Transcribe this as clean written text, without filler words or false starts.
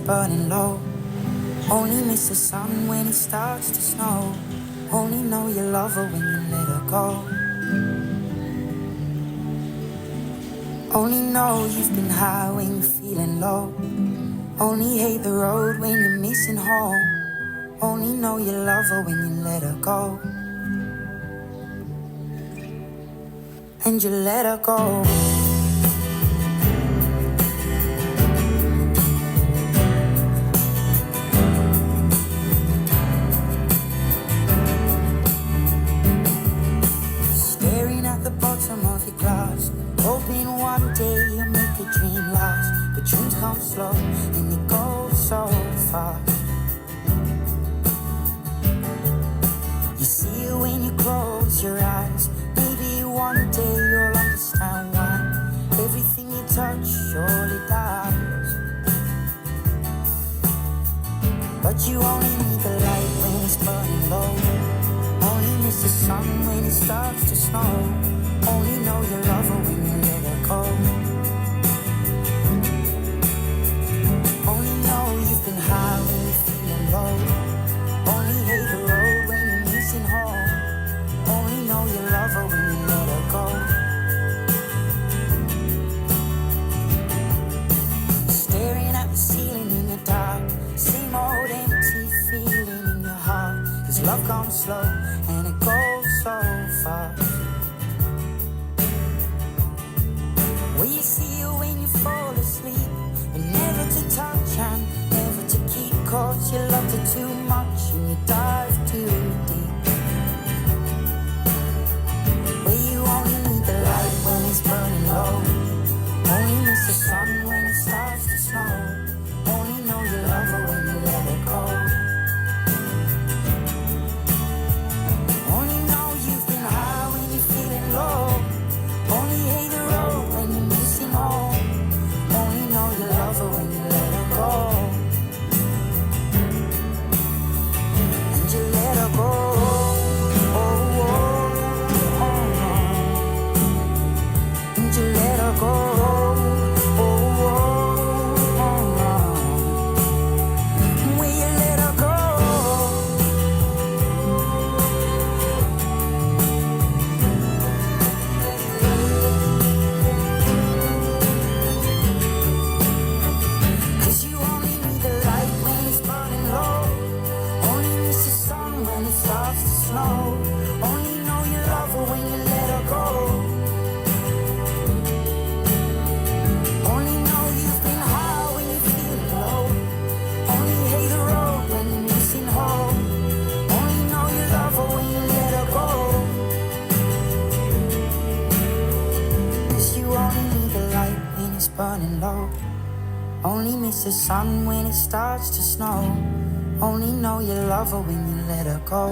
burning low. Only miss the sun when it starts to snow. Only know you love her when you let her go. Only know you've been high when you're feeling low. Only hate the road when you're missing home. Only know you love her when you let her go. And you let her go. Staring at the bottom of your glass, hoping one day you'll make a dream last. But dreams come slow and they go so fast. You see it when you close your eyes. Maybe one day you'll understand why everything you touch surely dies. But you only need the light when it's burning low. Only miss the sun when it starts to snow. Only know you love her when you let her go. Only know you've been high when you're feeling low. Only hate the road when you're missing home. Only know you love her when you let her go. Staring at the ceiling in the dark, same old empty feeling in your heart. 'Cause love comes slow and it goes so fast. Will you see you when you fall asleep? But never to touch and never to keep. 'Cause you loved her too much and you dive too deep. Well, you only need the light when it's burning low. Only miss the sun when it starts to snow. Only know you love her when you let her go. Only know you've been high when you're feeling low. Only hate the road when you're missing home. Only know you love her when you let her go. And you let her go. Oh, oh, oh, oh. And you let her go. Oh, oh, oh, oh. Will you let her go? Only know you love her when you let her go. Only know you've been high when you feel low. Only hate the road when you're missing home. Only know you love her when you let her go. 'Cause you only need the light when it's burning low. Only miss the sun when it starts to snow. Only know you love her when you let her go.